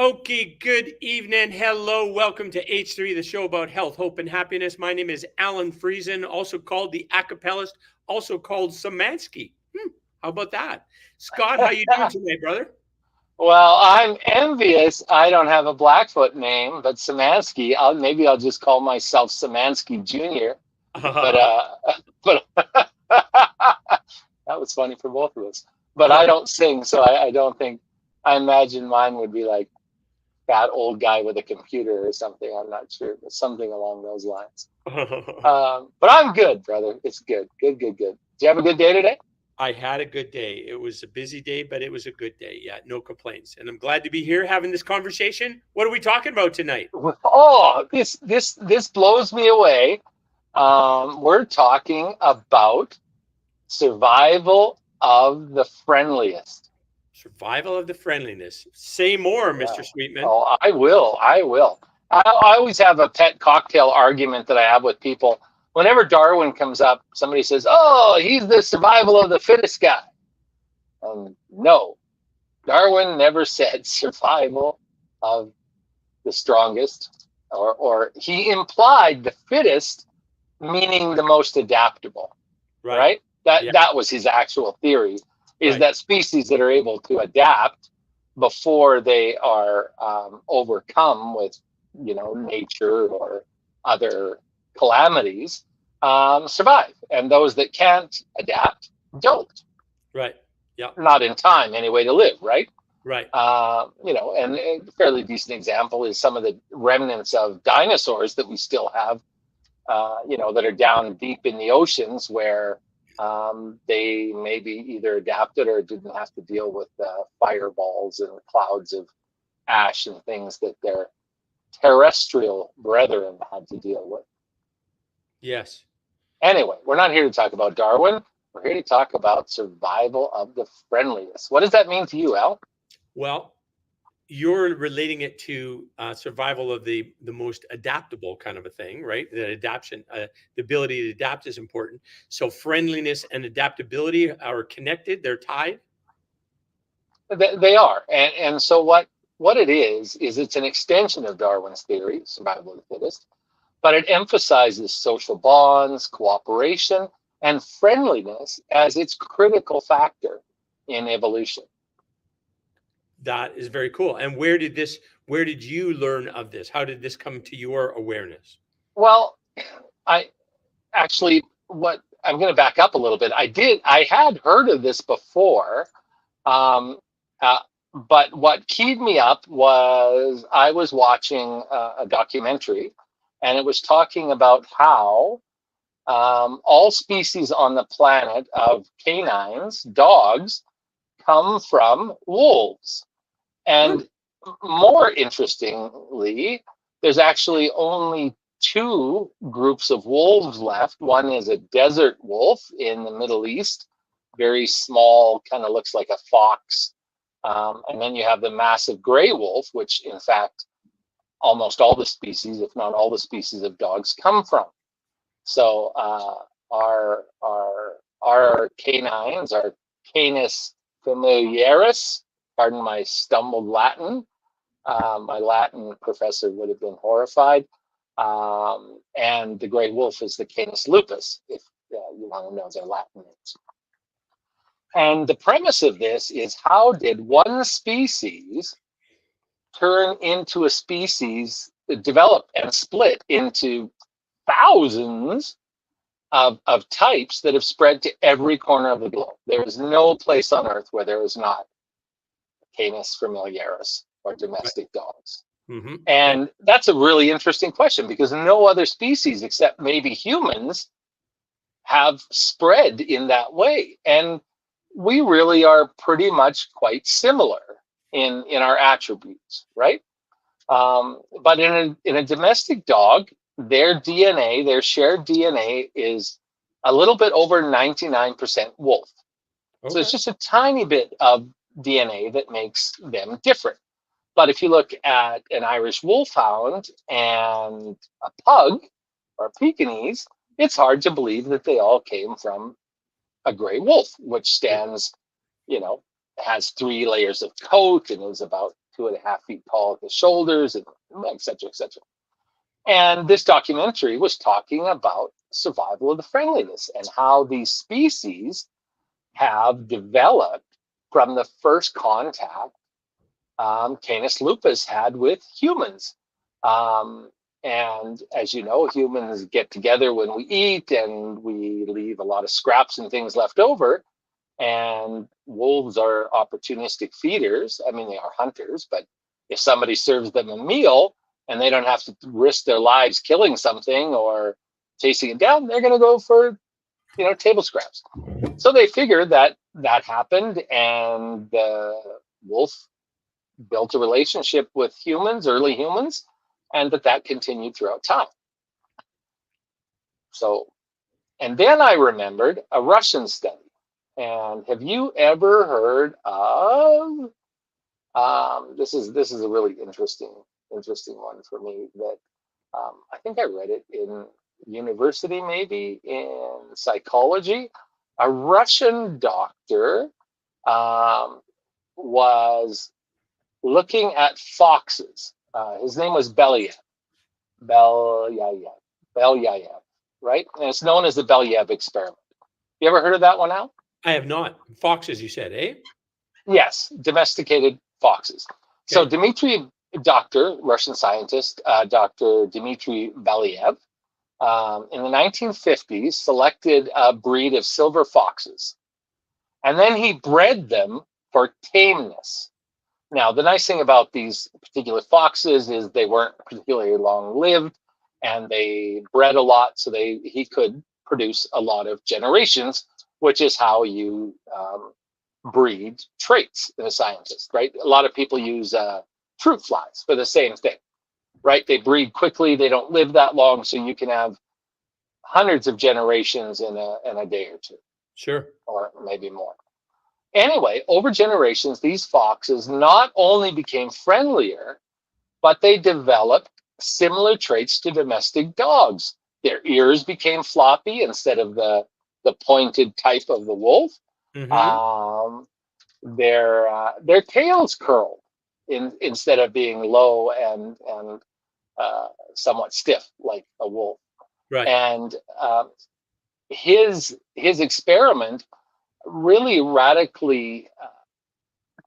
Okay, good evening. Hello, welcome to H3, the show about health, hope, and happiness. My name is Alan Friesen, also called the Acapellist, also called Samansky. How about that? Scott, how you doing tonight, brother? Well, I'm envious. I don't have a Blackfoot name, but Samansky. Maybe I'll just call myself Samansky Jr. But but that was funny for both of us. But I don't sing, so I don't think. I imagine mine would be like fat old guy with a computer or something. I'm not sure, but something along those lines. But I'm good, brother. It's good, good, good, good. Do you have a good day today? I had a good day. It was a busy day, but it was a good day. Yeah, no complaints. And I'm glad to be here having this conversation. What are we talking about tonight? Oh, this blows me away. We're talking about survival of the friendliest. Survival of the friendliness. Say more, Yeah. Mr. Sweetman. Oh, I will. I will. I always have a pet cocktail argument that I have with people. Whenever Darwin comes up, somebody says, "Oh, he's the survival of the fittest guy." No, Darwin never said survival of the strongest, or he implied the fittest, meaning the most adaptable. Right. Right? That Yeah, that was his actual theory, is right. that species that are able to adapt before they are overcome with, nature or other calamities, survive, and those that can't adapt don't. Right. Yeah, Not in time anyway to live, right? right. And a fairly decent example is some of the remnants of dinosaurs that we still have, that are down deep in the oceans where they maybe either adapted or didn't have to deal with fireballs and clouds of ash and things that their terrestrial brethren had to deal with. Yes. Anyway, we're not here to talk about Darwin. We're here to talk about survival of the friendliest. What does that mean to you, Al? Well, you're relating it to survival of the most adaptable kind of a thing, right? That adaptation, the ability to adapt is important. So friendliness and adaptability are connected; they're tied. They are, and so what it is it's an extension of Darwin's theory, survival of the fittest, but it emphasizes social bonds, cooperation, and friendliness as its critical factor in evolution. That is very cool. And where did this? Where did you learn of this? How did this come to your awareness? Well, I actually, what I'm going to back up a little bit. I had heard of this before, um, uh, but what keyed me up was I was watching a documentary, and it was talking about how all species on the planet of canines, dogs, come from wolves. Hmm. And more interestingly, there's actually only two groups of wolves left. One is a desert wolf in the Middle East, very small, kind of looks like a fox. And then you have the massive gray wolf, which in fact almost all the species, if not all the species of dogs, come from. So our canines, our Canis familiaris, pardon my stumbled Latin. My Latin professor would have been horrified. And the gray wolf is the Canis lupus, if you want to know their Latin names. And the premise of this is, how did one species turn into a species, develop and split into thousands of types that have spread to every corner of the globe? There is no place on earth where there is not Canis familiaris or Right. domestic dogs. Mm-hmm. Yeah. And that's a really interesting question, because no other species except maybe humans have spread in that way. And we really are pretty much quite similar in our attributes, right? But in a domestic dog, their DNA, their shared DNA, is a little bit over 99% wolf. So it's Okay. just a tiny bit of DNA that makes them different. But if you look at an Irish wolfhound and a pug or a Pekingese, it's hard to believe that they all came from a gray wolf, which Yeah. stands, has 3 layers of coat and is about 2.5 feet tall at the shoulders, and et cetera, et cetera. And this documentary was talking about survival of the friendliness and how these species have developed from the first contact Canis lupus had with humans. And as you know, humans get together when we eat and we leave a lot of scraps and things left over. And wolves are opportunistic feeders. I mean, they are hunters, but if somebody serves them a meal and they don't have to risk their lives killing something or chasing it down, they're going to go for, table scraps. So they figured that that happened, and the wolf built a relationship with humans, early humans, and that continued throughout time. So, and then I remembered a Russian study. And have you ever heard of? This is a really interesting one for me. That I think I read it in university, maybe in psychology. A Russian doctor was looking at foxes. His name was Belyayev, right? And it's known as the Belyayev experiment. You ever heard of that one, Al? I have not. Foxes, you said, eh? Yes, domesticated foxes. Okay. So Russian scientist, Dr. Dmitry Belyayev, in the 1950s, selected a breed of silver foxes. And then he bred them for tameness. Now, the nice thing about these particular foxes is they weren't particularly long-lived, and they bred a lot, so he could produce a lot of generations, which is how you breed traits in a scientist, right? A lot of people use fruit flies for the same thing, right? They breed quickly, they don't live that long, so you can have hundreds of generations in a day or two. Sure. Or maybe more. Anyway, over generations, these foxes not only became friendlier, but they developed similar traits to domestic dogs. Their ears became floppy instead of the pointed type of the wolf. Mm-hmm. Their tails curled instead of being low and somewhat stiff like a wolf. Right. And his experiment really radically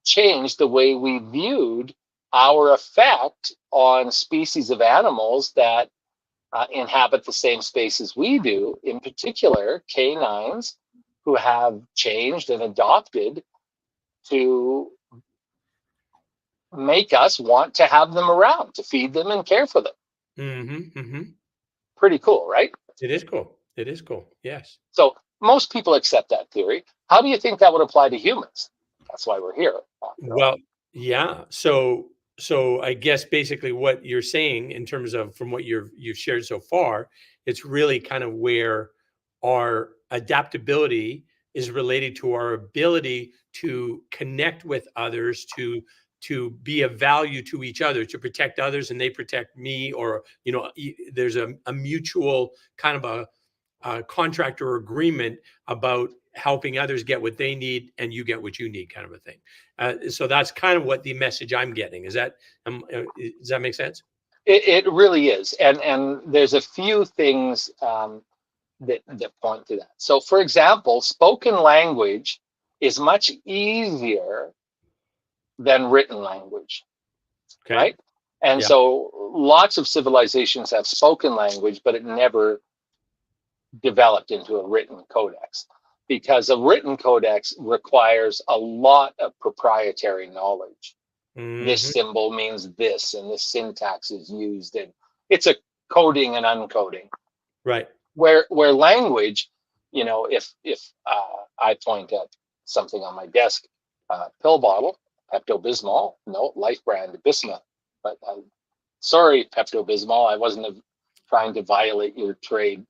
changed the way we viewed our effect on species of animals that inhabit the same space as we do, in particular canines who have changed and adopted to make us want to have them around, to feed them and care for them. Mm-hmm. Mm-hmm. Pretty cool, right? It is cool. It is cool. Yes. So most people accept that theory. How do you think that would apply to humans? That's why we're here. Well, yeah. So I guess basically what you're saying in terms of from what you've shared so far, it's really kind of where our adaptability is related to our ability to connect with others, to be of value to each other, to protect others and they protect me, or there's a mutual kind of a contract or agreement about helping others get what they need and you get what you need, kind of a thing. So that's kind of what the message I'm getting. Does that make sense? It really is, and there's a few things that point to that. So, for example, spoken language is much easier than written language, Okay. right? And Yeah. so lots of civilizations have spoken language, but it never developed into a written codex, because a written codex requires a lot of proprietary knowledge. Mm-hmm. This symbol means this, and this syntax is used, and it's a coding and uncoding. Right. Where language, if I point at something on my desk, pill bottle, Pepto-Bismol, no, Life brand Bismuth, but sorry, Pepto-Bismol, I wasn't trying to violate your trade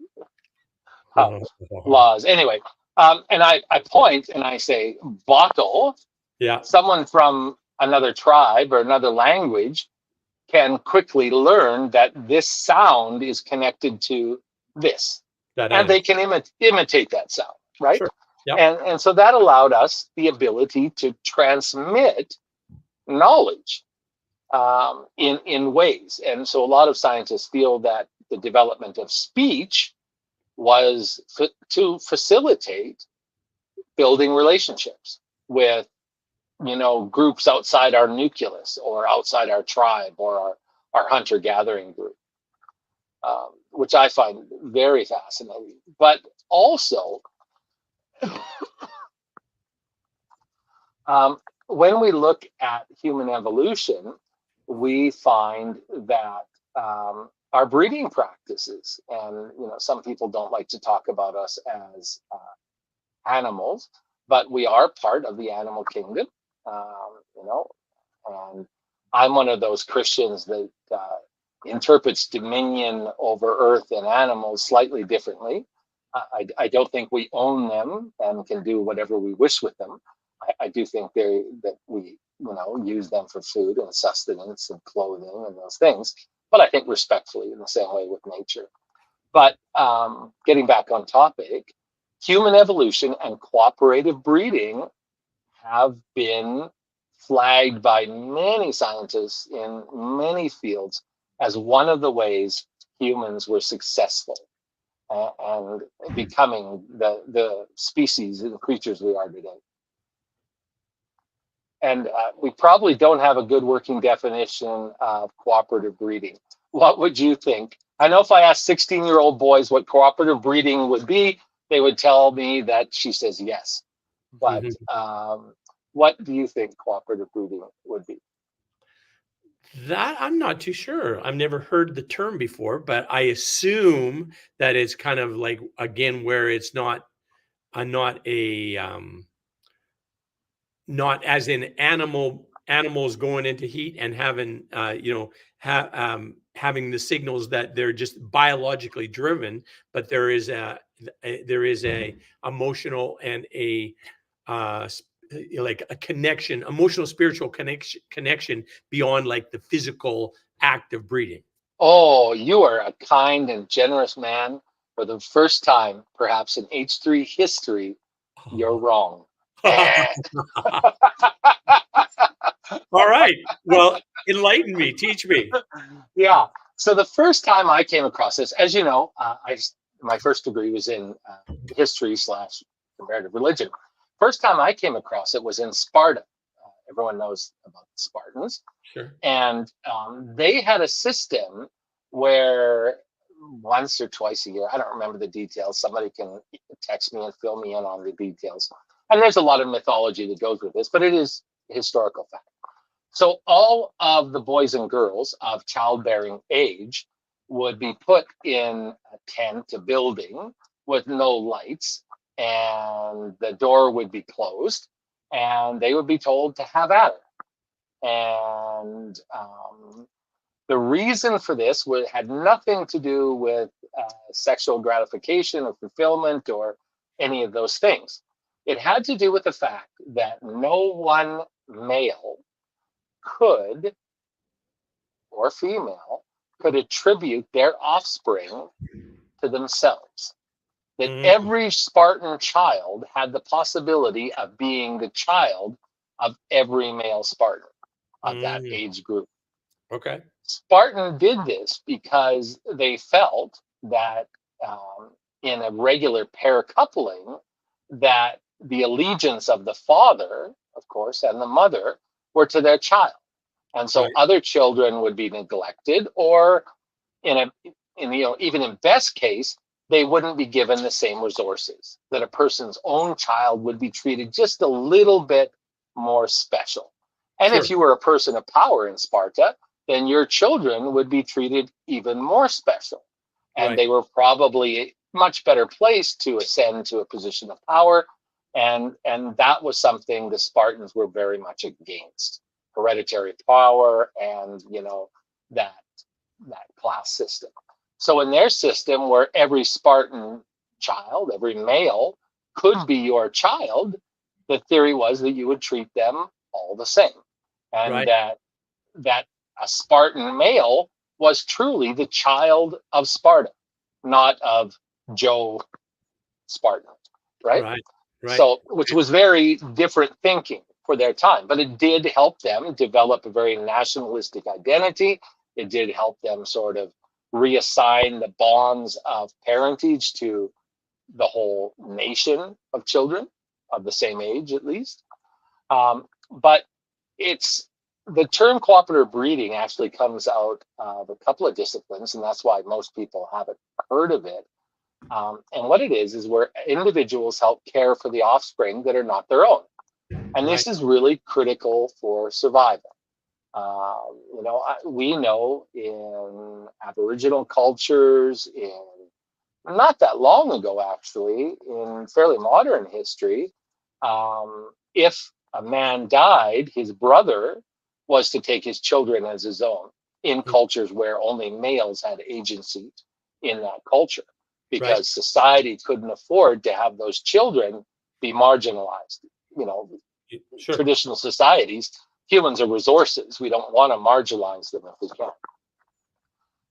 laws. Anyway, and I point and I say bottle. Yeah. Someone from another tribe or another language can quickly learn that this sound is connected to this, and they can imitate that sound, right? Sure. Yep. And so that allowed us the ability to transmit knowledge. in ways. And so a lot of scientists feel that the development of speech was to facilitate building relationships with, groups outside our nucleus or outside our tribe or our hunter gathering group, which I find very fascinating. But also, when we look at human evolution, we find that our breeding practices, and some people don't like to talk about us as animals, but we are part of the animal kingdom. You know, and I'm one of those Christians that interprets dominion over earth and animals slightly differently. I don't think we own them and can do whatever we wish with them. I do think that we use them for food and sustenance and clothing and those things. But I think respectfully in the same way with nature. But getting back on topic, human evolution and cooperative breeding have been flagged by many scientists in many fields as one of the ways humans were successful and becoming the species and creatures we are today. And we probably don't have a good working definition of cooperative breeding. What would you think? I know if I asked 16-year-old boys what cooperative breeding would be, they would tell me that she says yes. But what do you think cooperative breeding would be? That I'm not too sure. I've never heard the term before, but I assume that it's kind of like, again, where it's not as in animals going into heat and having having the signals that they're just biologically driven, but there is a emotional and a uh, like a connection, emotional spiritual connection beyond like the physical act of breeding. Oh, you are a kind and generous man. For the first time, perhaps in H3 history, you're Oh. wrong. All right. Well, enlighten me, teach me. Yeah. So the first time I came across this, as you know, my first degree was in history slash comparative religion. First time I came across it was in Sparta. Everyone knows about the Spartans, Sure. and they had a system where once or twice a year, I don't remember the details. Somebody can text me and fill me in on the details. And there's a lot of mythology that goes with this, but it is historical fact. So all of the boys and girls of childbearing age would be put in a tent, a building with no lights, and the door would be closed, and they would be told to have at it. And the reason for this had nothing to do with sexual gratification or fulfillment or any of those things. It had to do with the fact that no one male could, or female, could attribute their offspring to themselves. That Mm, every Spartan child had the possibility of being the child of every male Spartan of that mm, age group. okay. Spartan did this because they felt that in a regular pair coupling, that the allegiance of the father, of course, and the mother were to their child. And so Right. other children would be neglected, or in a even in best case, they wouldn't be given the same resources. That a person's own child would be treated just a little bit more special. And Sure. if you were a person of power in Sparta, then your children would be treated even more special. And Right. they were probably much better placed to ascend to a position of power. And that was something the Spartans were very much against: hereditary power and that class system. So in their system, where every Spartan child, every male, could be your child, the theory was that you would treat them all the same, and Right. that a Spartan male was truly the child of Sparta, not of Joe Spartan, right? Right. Right. So, which Okay. was very different thinking. for their time. But it did help them develop a very nationalistic identity. It did help them sort of reassign the bonds of parentage to the whole nation of children of the same age, at least. But it's the term cooperative breeding actually comes out of a couple of disciplines, and that's why most people haven't heard of it. And what it is where individuals help care for the offspring that are not their own. And Right. this is really critical for survival. We know in Aboriginal cultures, in not that long ago, actually, in fairly modern history, if a man died, his brother was to take his children as his own in cultures where only males had agency in that culture Right. because society couldn't afford to have those children be marginalized. You know, Sure. traditional societies, humans are resources. We don't want to marginalize them if we can.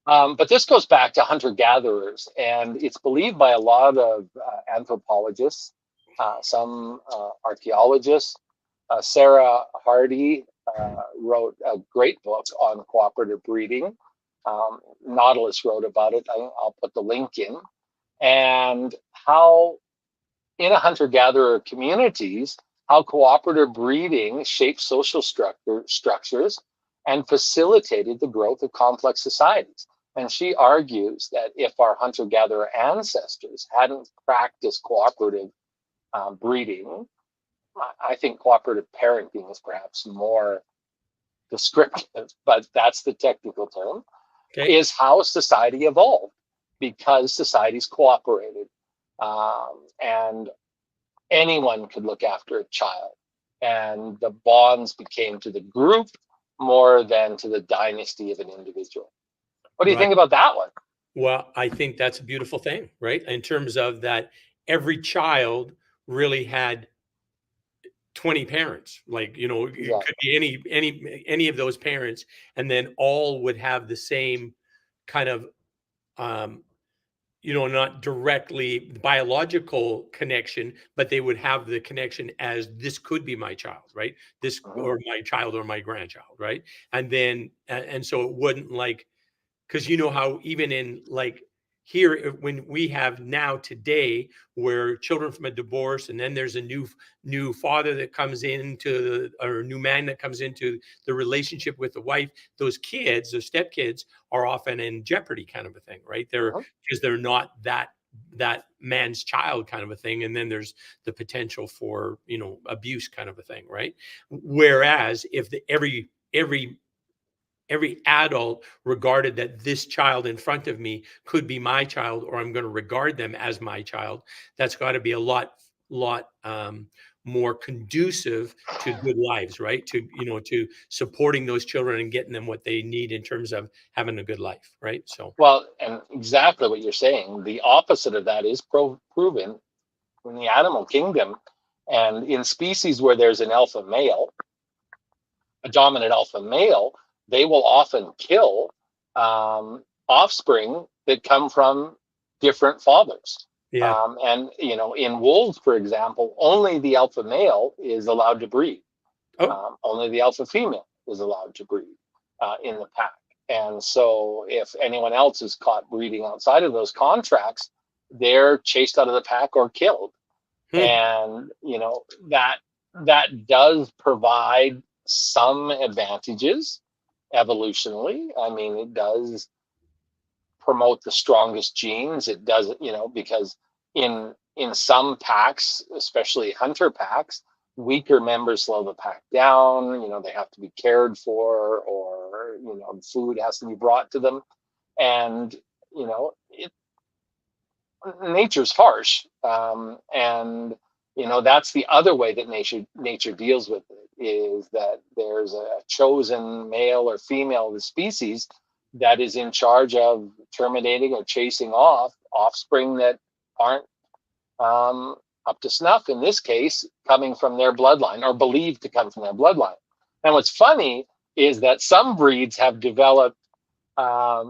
But this goes back to hunter-gatherers, and it's believed by a lot of anthropologists, some archaeologists. Sarah Hardy wrote a great book on cooperative breeding. Nautilus wrote about it. I'll put the link in. And how in a hunter-gatherer communities, how cooperative breeding shaped social structures and facilitated the growth of complex societies. And she argues that if our hunter-gatherer ancestors hadn't practiced cooperative breeding, I think cooperative parenting is perhaps more descriptive, but that's the technical term, Okay. is how society evolved because societies cooperated. And anyone could look after a child. And the bonds became to the group more than to the dynasty of an individual. What do you Right. think about that one? Well, I think that's a beautiful thing, right? In terms of that, every child really had 20 parents. Like, it could Exactly. be any of those parents, and then all would have the same kind of um, not directly biological connection, but they would have the connection as this could be my child, right? This Mhm. or my child or my grandchild, right? And then and so it wouldn't like because you know how even in like here when we have now today where children from a divorce and then there's a new father that comes into or new man that comes into the relationship with the wife, those kids, those stepkids, are often in jeopardy kind of a thing, right? They're Mhm. because they're not that man's child kind of a thing, and then there's the potential for abuse kind of a thing, right? Whereas if every adult regarded that this child in front of me could be my child, or I'm going to regard them as my child, that's got to be a lot more conducive to good lives, right? To supporting those children and getting them what they need in terms of having a good life, right? So Well, and exactly what you're saying. The opposite of that is proven in the animal kingdom and in species where there's an alpha male, a dominant alpha male, they will often kill offspring that come from different fathers. yeah. And in wolves, for example, only the alpha male is allowed to breed. Oh. Only the alpha female is allowed to breed in the pack. And so, if anyone else is caught breeding outside of those contracts, they're chased out of the pack or killed. Hmm. And that does provide some advantages evolutionally. I mean, it does promote the strongest genes. It does, because in some packs, especially hunter packs, weaker members slow the pack down. They have to be cared for, or food has to be brought to them, and nature's harsh, and that's the other way that nature deals with it, is that there's a chosen male or female of the species that is in charge of terminating or chasing off offspring that aren't up to snuff, in this case coming from their bloodline or believed to come from their bloodline. And what's funny is that some breeds have developed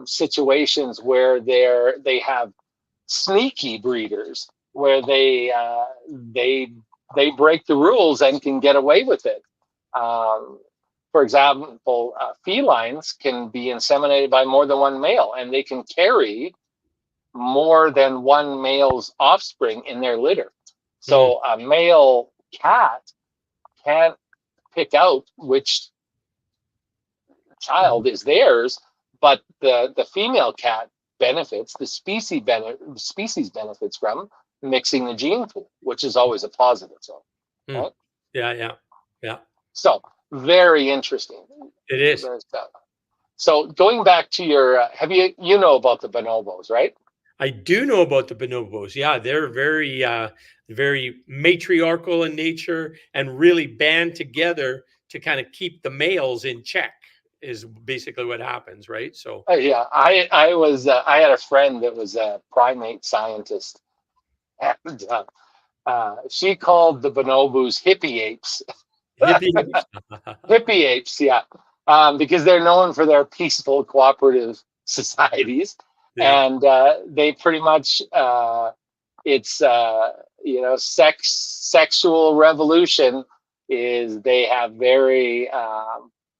situations where they have sneaky breeders where they break the rules and can get away with it. Um, for example, felines can be inseminated by more than one male, and they can carry more than one male's offspring in their litter. Mm, So a male cat can't pick out which mhm, child is theirs, but the female cat benefits, species benefits from mixing the gene pool, which is always a positive. So, mm. right? Yeah, yeah, yeah. So very interesting. It is. There's that. So going back to your, have you know about the bonobos, right? I do know about the bonobos. Yeah, they're very matriarchal in nature and really band together to kind of keep the males in check. Is basically what happens, right? So, Yeah, I had a friend that was a primate scientist, and she called the bonobos hippie apes. hippie. Hippie apes, yeah, because they're known for their peaceful, cooperative societies, Yeah. and they pretty much it's sexual revolution is they have very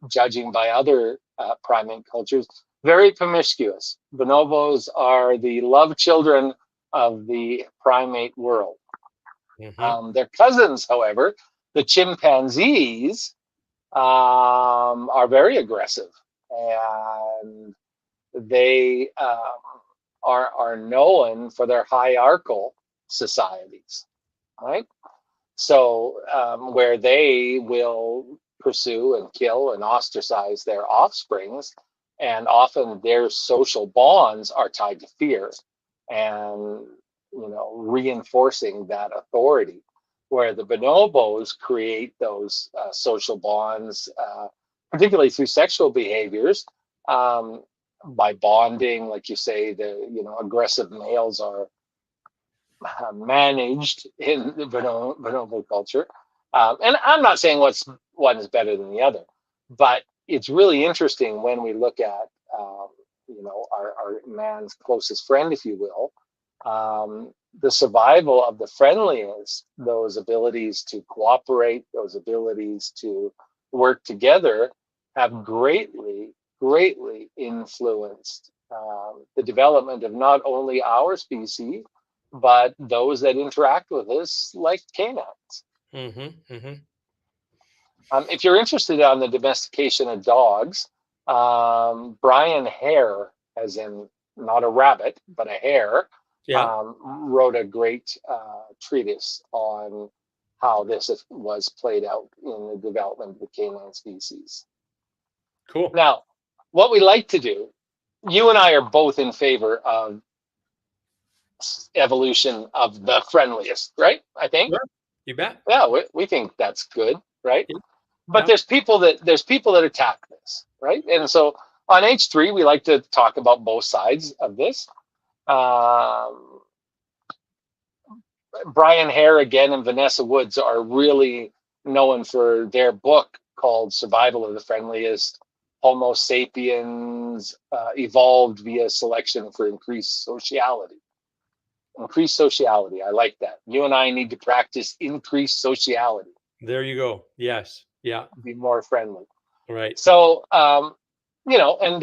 judging by other primate cultures very promiscuous. Bonobos are the love children of the primate world. Hmm. Their cousins, however, the chimpanzees, are very aggressive, and they are known for their hierarchical societies, right? So where they will pursue and kill and ostracize their offsprings, and often their social bonds are tied to fear and reinforcing that authority. Where the bonobos create those social bonds, particularly through sexual behaviors, um, by bonding, like you say, the aggressive males are managed in the bonobo culture. And I'm not saying one is better than the other, but it's really interesting when we look at our man's closest friend, if you will, the survival of the friendliest, those abilities to cooperate, those abilities to work together, have greatly influenced the development of not only our species but those that interact with us, like canines. Hmm. Hmm. If you're interested on the domestication of dogs, Brian Hare, as in not a rabbit, but a hare, Yeah. wrote a great treatise on how this was played out in the development of the canine species. Cool. Now, what we like to do, you and I are both in favor of evolution of the friendliest, right? I think. Sure. You bet. Yeah, we think that's good, right? Yeah. But Yeah. there's people that attack this, right? And so on H3, we like to talk about both sides of this. Um, Brian Hare again and Vanessa Woods are really known for their book called "Survival of the Friendliest." Homo sapiens evolved via selection for increased sociality. Increased sociality. I like that. You and I need to practice increased sociality, There you go. Yes. Yeah. be more friendly. Right. So, and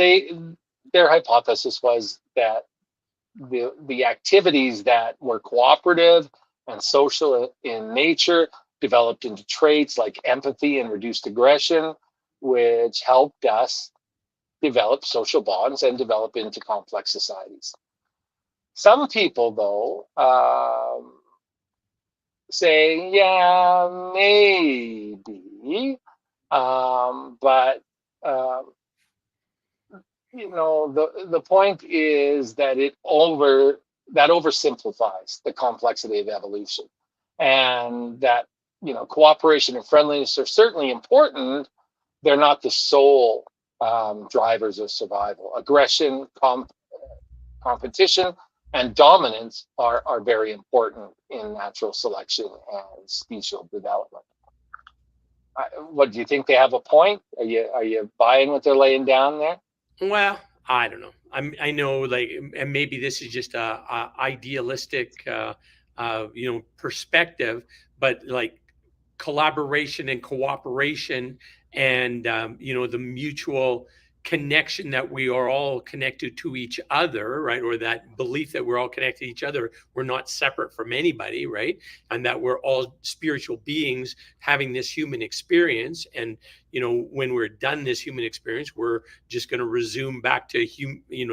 their hypothesis was that the activities that were cooperative and social in nature developed into traits like empathy and reduced aggression, which helped us develop social bonds and develop into complex societies. Some people, though, say, yeah, maybe, but um, the point is that that oversimplifies the complexity of evolution, and that cooperation and friendliness are certainly important. They're not the sole drivers of survival. Aggression, competition, and dominance are very important in natural selection and special development. What do you think? They have a point? Are you buying what they're laying down there? Well, I don't know. I know, like, and maybe this is just a idealistic, perspective, but like collaboration and cooperation, and the mutual connection that we are all connected to each other, right? Or that belief that we're all connected to each other, we're not separate from anybody, right? And that we're all spiritual beings having this human experience. And when we're done this human experience, we're just going to resume back to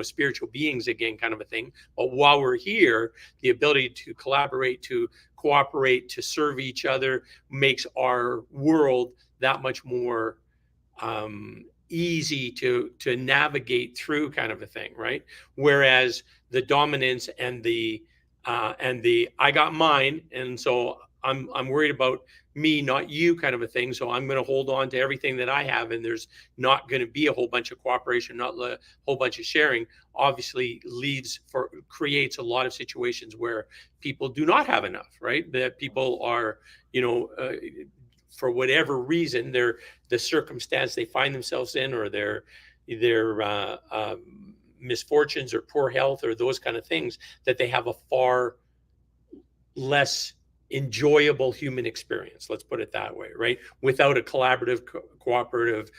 spiritual beings again, kind of a thing. But while we're here, the ability to collaborate, to cooperate, to serve each other makes our world that much more easy to navigate through, kind of a thing, right? Whereas the dominance and the I got mine, and so I'm worried about me, not you, kind of a thing. So I'm going to hold on to everything that I have, and there's not going to be a whole bunch of cooperation, not a whole bunch of sharing. Obviously, creates a lot of situations where people do not have enough, right? That people are, for whatever reason, the circumstance they find themselves in, or their misfortunes or poor health or those kind of things, that they have a far less enjoyable human experience. Let's put it that way, right? Without a collaborative, cooperative,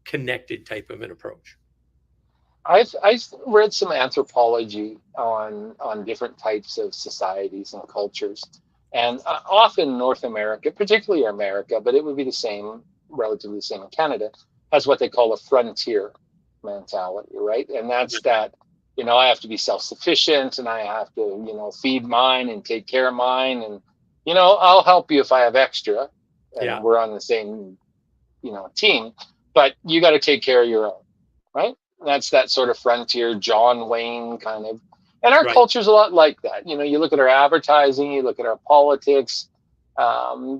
connected type of an approach. I've read some anthropology on different types of societies and cultures, and often North America, particularly America, but it would be the same, relatively the same in Canada, has what they call a frontier mentality, right? And that's that, I have to be self-sufficient, and I have to, feed mine and take care of mine, and I'll help you if I have extra, and we're on the same, team, but you got to take care of your own, right? That's that sort of frontier John Wayne kind of. And our culture's a lot like that. You look at our advertising, you look at our politics,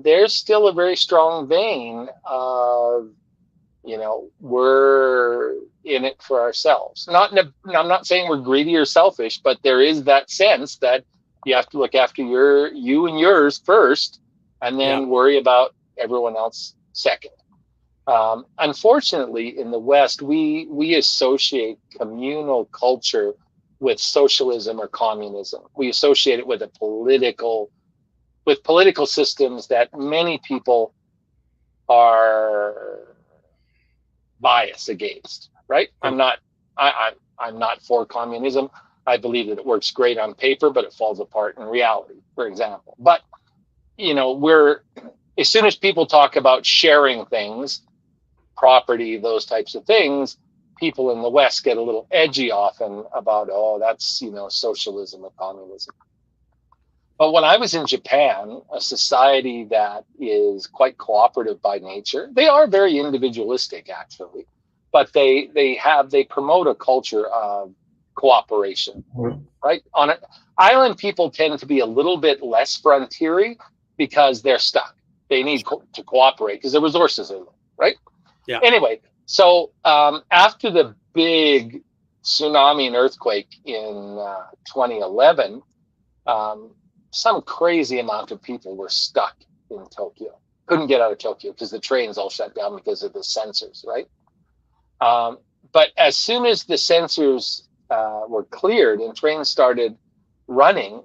there's still a very strong vein of, we're in it for ourselves. I'm not saying we're greedy or selfish, but there is that sense that you have to look after you and yours first, and then worry about everyone else second. Unfortunately, in the West, we associate communal culture with socialism or communism. We associate it with political systems that many people are biased against. Right? I'm not for communism. I believe that it works great on paper, but it falls apart in reality, for example. But as soon as people talk about sharing things, property, those types of things, people in the West get a little edgy often about, that's, socialism or communism. But when I was in Japan, a society that is quite cooperative by nature, they are very individualistic, actually, but they promote a culture of cooperation, right? On an island, people tend to be a little bit less frontiery because they're stuck. They need to cooperate because the resources are low, right? Yeah. Anyway, so after the big tsunami and earthquake in 2011, some crazy amount of people were stuck in Tokyo. Couldn't get out of Tokyo because the trains all shut down because of the sensors, right? But as soon as the sensors were cleared and trains started running,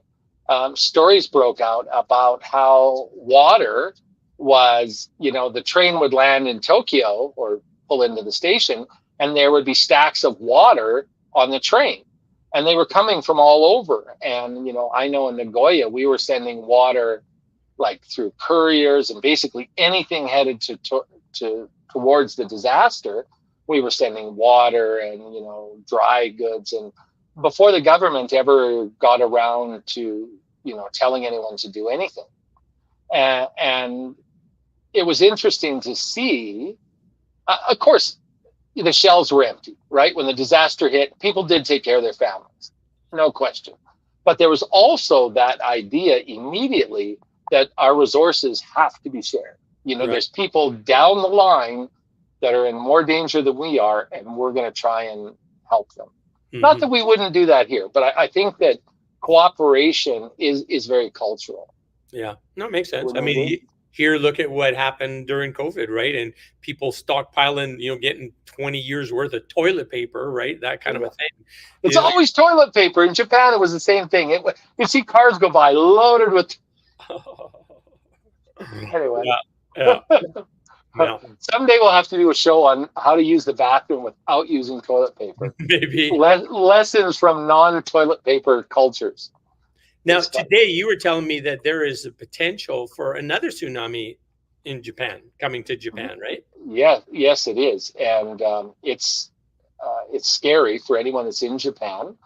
stories broke out about how water was, the train would land in Tokyo or pull into the station, and there would be stacks of water on the train. And they were coming from all over. And, I know in Nagoya, we were sending water like through couriers, and basically anything headed towards the disaster, we were sending water and, dry goods. And before the government ever got around to, telling anyone to do anything. And it was interesting to see, of course, the shelves were empty, right? When the disaster hit, people did take care of their families, no question. But there was also that idea immediately that our resources have to be shared. There's people down the line that are in more danger than we are, and we're going to try and help them. Mm-hmm. Not that we wouldn't do that here, but I think that cooperation is very cultural. Yeah, no, it makes sense. I mean, here, look at what happened during COVID, right? And people stockpiling, getting 20 years worth of toilet paper, right? That kind of a thing. It's always toilet paper. In Japan, it was the same thing. You see cars go by loaded with. Anyway. Yeah. Yeah. Someday we'll have to do a show on how to use the bathroom without using toilet paper. Maybe. Lessons from non-toilet paper cultures. Now, Good stuff. today you were telling me that there is a potential for another tsunami in Japan, coming to Japan, right? Yeah, yes, it is, and it's scary for anyone that's in Japan,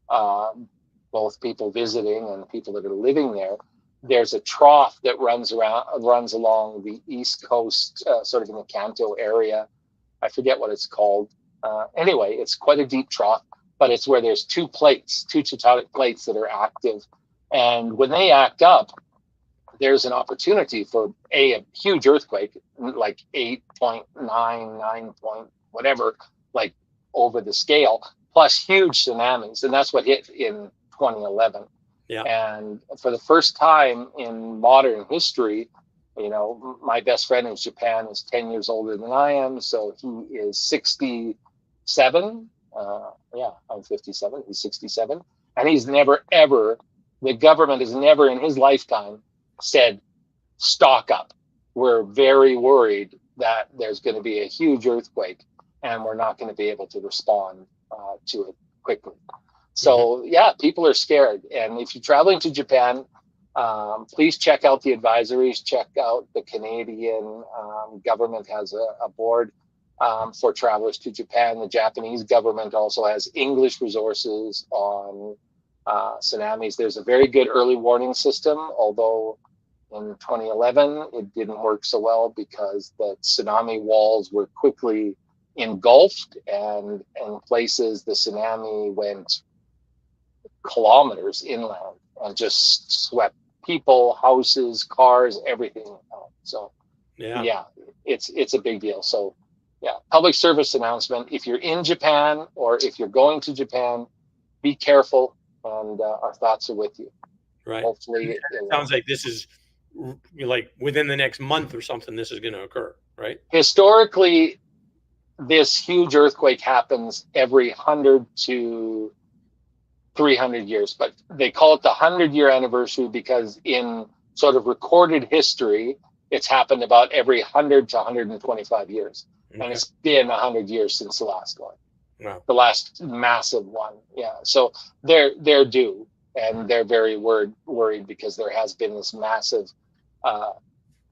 both people visiting and people that are living there. There's a trough that runs along the east coast, sort of in the Kanto area. I forget what it's called. Anyway, it's quite a deep trough, but it's where there's two tectonic plates that are active, and when they act up, there's an opportunity for a huge earthquake, like 8.9, 9 point, whatever, like over the scale, plus huge tsunamis. And that's what hit in 2011. Yeah. And for the first time in modern history, you know, my best friend in Japan is 10 years older than I am. So he is 67. Yeah, I'm 57. He's 67. And he's never, ever, the government has never in his lifetime said, stock up. We're very worried that there's going to be a huge earthquake and we're not going to be able to respond to it quickly. So, yeah, people are scared. And if you're traveling to Japan, please check out the advisories, check out the Canadian government has a board for travelers to Japan. The Japanese government also has English resources on tsunamis. There's a very good early warning system, although in 2011 it didn't work so well because the tsunami walls were quickly engulfed, and in places the tsunami went kilometers inland and just swept people, houses, cars, everything out. So yeah, it's a big deal. So yeah, public service announcement: if you're in Japan or if you're going to Japan, be careful, and our thoughts are with you. Right. Hopefully, it sounds like this is like within the next month or something. This is going to occur, right? Historically, this huge earthquake happens every 100 to 300 years, but they call it the 100-year anniversary because in sort of recorded history, it's happened about every 100 to 125 years. Okay. And it's been 100 years since the last one. Wow. The last massive one. Yeah. So they're due, and they're very worried because there has been this massive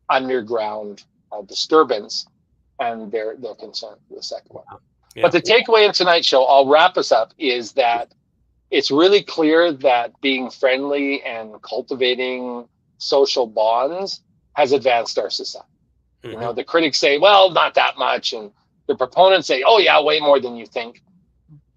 underground disturbance, and they're concerned for the second one. Yeah. But the takeaway in tonight's show, I'll wrap us up, is that it's really clear that being friendly and cultivating social bonds has advanced our society. Mm-hmm. You know, the critics say, well, not that much. And the proponents say, oh, yeah, way more than you think.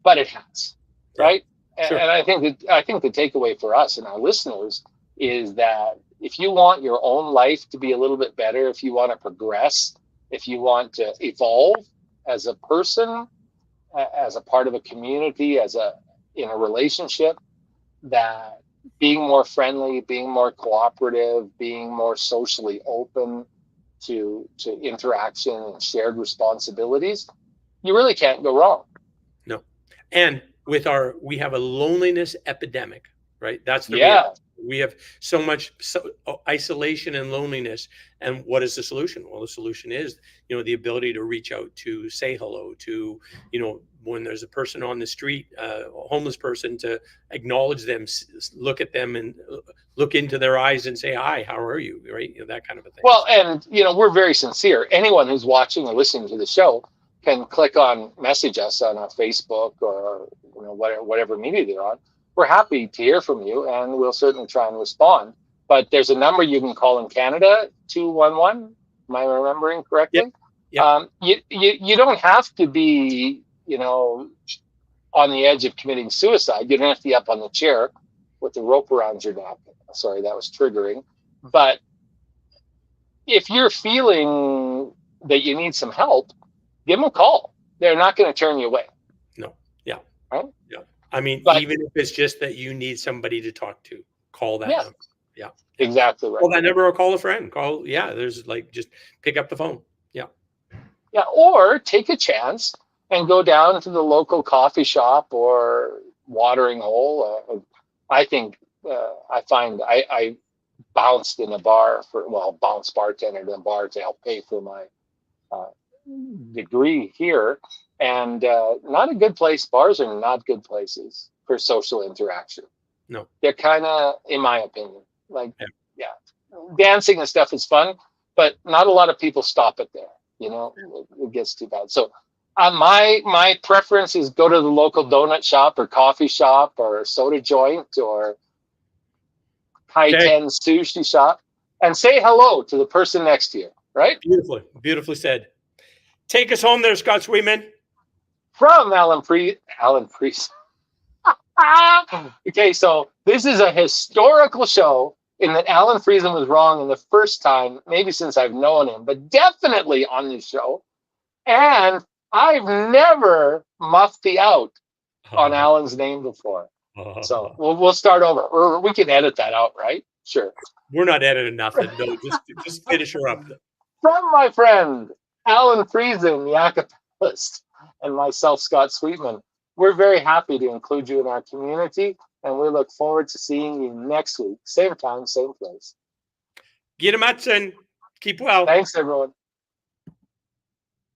But it has, right? Sure. And I think the takeaway for us and our listeners is that if you want your own life to be a little bit better, if you want to progress, if you want to evolve as a person, as a part of a community, in a relationship, that being more friendly, being more cooperative, being more socially open to interaction and shared responsibilities, you really can't go wrong. No. And we have a loneliness epidemic, right? That's the reality. We have so much isolation and loneliness. And what is the solution? Well, the solution is, the ability to reach out, to say hello, to, when there's a person on the street, a homeless person, to acknowledge them, look at them and look into their eyes and say, hi, how are you? Right? That kind of a thing. Well, and, we're very sincere. Anyone who's watching or listening to the show can click on message us on our Facebook or, whatever media they're on. We're happy to hear from you, and we'll certainly try and respond. But there's a number you can call in Canada, 211. Am I remembering correctly? Yep. You don't have to be, on the edge of committing suicide. You don't have to be up on the chair with the rope around your neck. Sorry, that was triggering. But if you're feeling that you need some help, give them a call. They're not going to turn you away. No. Yeah. Right? Yeah. I mean, even if it's just that you need somebody to talk to, call that number. Yeah. Exactly right. Call that number or call a friend. There's just pick up the phone. Yeah. Yeah. Or take a chance and go down to the local coffee shop or watering hole. I think I find I bounced in a bar for, well, bounced bartender in a bar to help pay for my uh, degree here. And not a good place. Bars are not good places for social interaction. No. They're kind of, in my opinion, like, Yeah. yeah, dancing and stuff is fun, but not a lot of people stop it there. It gets too bad. So my preference is go to the local donut shop or coffee shop or soda joint or high Okay. ten sushi shop and say hello to the person next to you, right? Beautifully said. Take us home there, Scott Sweetman. From Alan Priest. Okay, so this is a historical show in that Alan Friesen was wrong in the first time, maybe since I've known him, but definitely on this show. And I've never muffed the out on Alan's name before. So we'll start over. Or we can edit that out, right? Sure. We're not editing nothing. No, just finish her up. From my friend Alan Friesen, the acapellist, and myself, Scott Sweetman, we're very happy to include you in our community, and we look forward to seeing you next week. Same time, same place. Get him, Keep well. Thanks, everyone.